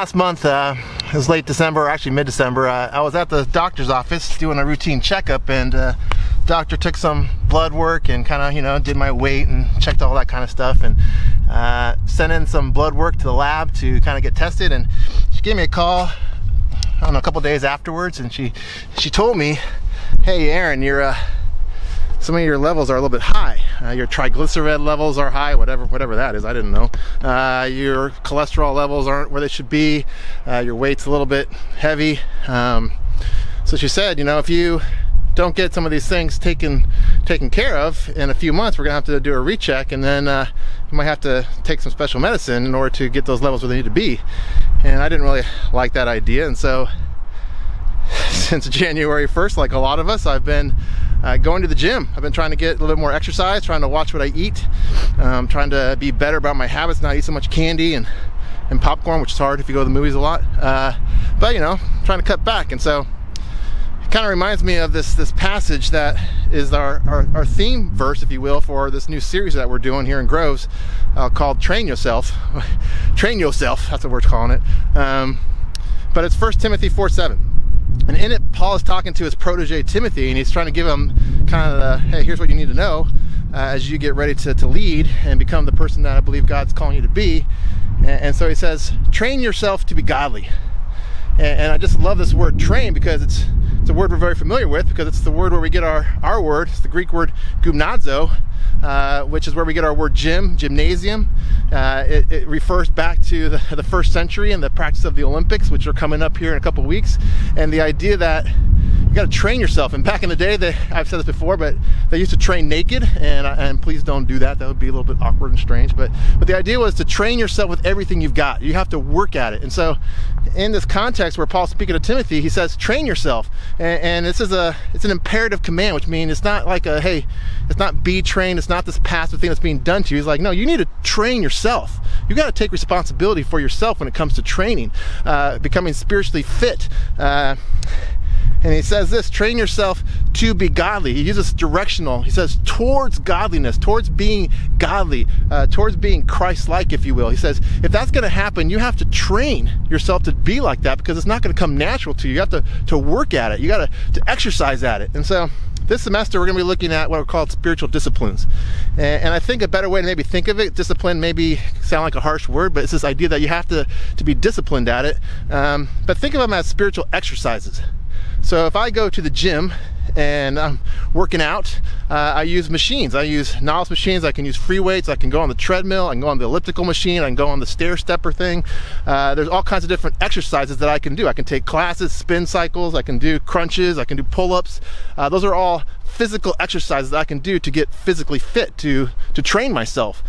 last month, it was late December, actually mid-December, I was at the doctor's office doing a routine checkup, and doctor took some blood work and kind of, did my weight and checked all that kind of stuff, and sent in some blood work to the lab to kind of get tested. And she gave me a call, I don't know, a couple days afterwards, and she told me, "Hey Aaron, some of your levels are a little bit high. Your triglyceride levels are high," whatever that is. I didn't know. Your cholesterol levels aren't where they should be. Your weight's a little bit heavy. So she said, if you don't get some of these things taken care of in a few months, we're gonna have to do a recheck, and then you might have to take some special medicine in order to get those levels where they need to be. And I didn't really like that idea, and so since January 1st, like a lot of us, I've been going to the gym. I've been trying to get a little bit more exercise, trying to watch what I eat, trying to be better about my habits, not eat so much candy and popcorn, which is hard if you go to the movies a lot. But trying to cut back. And so it kind of reminds me of this passage that is our theme verse, if you will, for this new series that we're doing here in Groves, called Train Yourself. Train Yourself, that's what we're calling it. But it's 1 Timothy 4:7. And in it, Paul is talking to his protege Timothy, and he's trying to give him kind of the, hey, here's what you need to know as you get ready to lead and become the person that I believe God's calling you to be. And so he says, train yourself to be godly. And I just love this word train, because it's a word we're very familiar with, because it's the word where we get our word. It's the Greek word gymnazo, which is where we get our word gymnasium. It refers back to the first century and the practice of the Olympics, which are coming up here in a couple weeks, and the idea that you got to train yourself. And back in the day, I've said this before, but they used to train naked, and please don't do that. That would be a little bit awkward and strange. But the idea was to train yourself with everything you've got. You have to work at it. And so in this context where Paul's speaking to Timothy, he says, train yourself. And this is it's an imperative command, which means it's not like it's not be trained. It's not this passive thing that's being done to you. He's like, no, you need to train yourself. You got to take responsibility for yourself when it comes to training, becoming spiritually fit. And he says this, train yourself to be godly. He uses directional. He says towards godliness, towards being godly, towards being Christ-like, if you will. He says, if that's going to happen, you have to train yourself to be like that, because it's not going to come natural to you. You have to work at it. You got to exercise at it. And so this semester, we're going to be looking at what are called spiritual disciplines. And I think a better way to maybe think of it, discipline maybe sound like a harsh word, but it's this idea that you have to be disciplined at it. But think of them as spiritual exercises. So if I go to the gym and I'm working out, I use machines. I use knowledge machines. I can use free weights. I can go on the treadmill. I can go on the elliptical machine. I can go on the stair stepper thing. There's all kinds of different exercises that I can do. I can take classes, spin cycles. I can do crunches. I can do pull-ups. Those are all physical exercises that I can do to get physically fit, to train myself.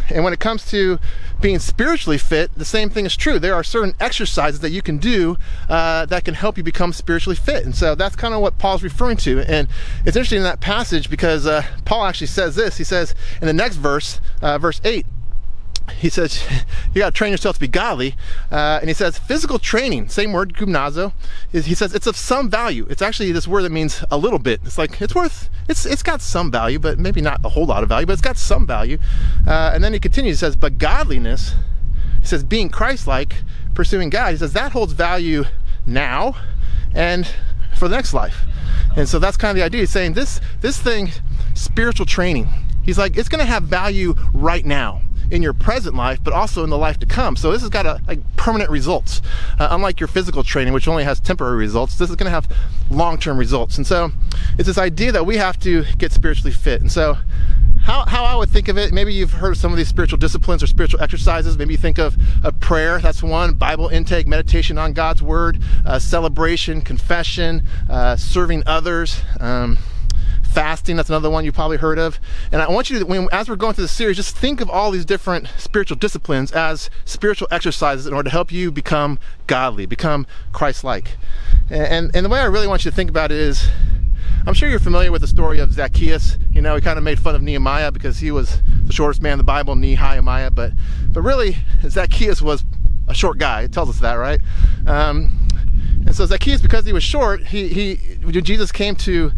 And when it comes to being spiritually fit, the same thing is true. There are certain exercises that you can do that can help you become spiritually fit. And so that's kind of what Paul's referring to. And it's interesting in that passage, because Paul actually says this. He says in the next verse, verse 8, he says, you got to train yourself to be godly. And he says, physical training, same word, gymnazo, he says it's of some value. It's actually this word that means a little bit. It's like, it's got some value, but maybe not a whole lot of value, but it's got some value. And then he continues, he says, but godliness, he says, being Christ-like, pursuing God, he says that holds value now and for the next life. And so that's kind of the idea. He's saying this thing, spiritual training, he's like, it's going to have value right now in your present life, but also in the life to come. So this has got permanent results. Unlike your physical training, which only has temporary results, this is going to have long-term results. And so it's this idea that we have to get spiritually fit. And so how I would think of it, maybe you've heard of some of these spiritual disciplines or spiritual exercises. Maybe you think of prayer, that's one, Bible intake, meditation on God's word, celebration, confession, serving others, fasting, that's another one you probably heard of. And I want you to, as we're going through the series, just think of all these different spiritual disciplines as spiritual exercises in order to help you become godly, become Christ-like. And the way I really want you to think about it is, I'm sure you're familiar with the story of Zacchaeus. He kind of made fun of Nehemiah because he was the shortest man in the Bible, Nehemiah, but really Zacchaeus was a short guy. It tells us that, right? And so Zacchaeus, because he was short, when Jesus came to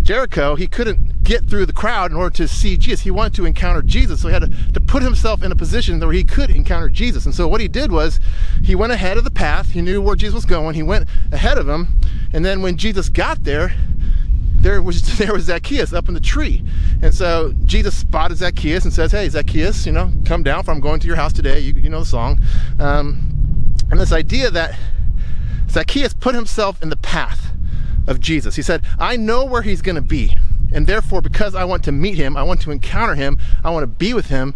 Jericho, he couldn't get through the crowd in order to see Jesus. He wanted to encounter Jesus, so he had to put himself in a position where he could encounter Jesus. And so what he did was he went ahead of the path. He knew where Jesus was going. He went ahead of him, and then when Jesus got there was Zacchaeus up in the tree. And so Jesus spotted Zacchaeus and says, "Hey, Zacchaeus, come down, for I'm going to your house today." You know the song. And this idea that Zacchaeus put himself in the path of Jesus. He said, "I know where he's going to be, and therefore, because I want to meet him, I want to encounter him, I want to be with him,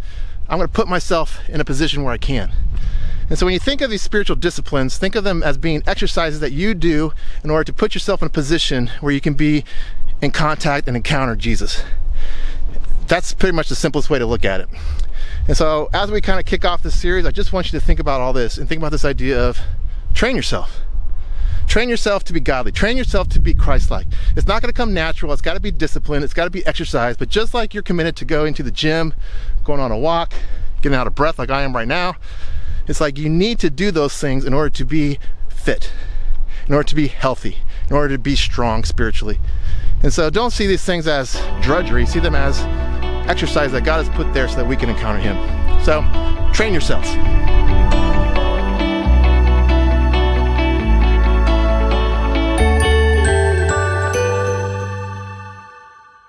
I'm going to put myself in a position where I can." And so when you think of these spiritual disciplines, think of them as being exercises that you do in order to put yourself in a position where you can be in contact and encounter Jesus. That's pretty much the simplest way to look at it. And so as we kind of kick off this series, I just want you to think about all this and think about this idea of train yourself. Train yourself to be godly. Train yourself to be Christ-like. It's not going to come natural. It's got to be discipline. It's got to be exercise. But just like you're committed to going to the gym, going on a walk, getting out of breath like I am right now, it's like you need to do those things in order to be fit, in order to be healthy, in order to be strong spiritually. And so don't see these things as drudgery. See them as exercise that God has put there so that we can encounter him. So train yourself.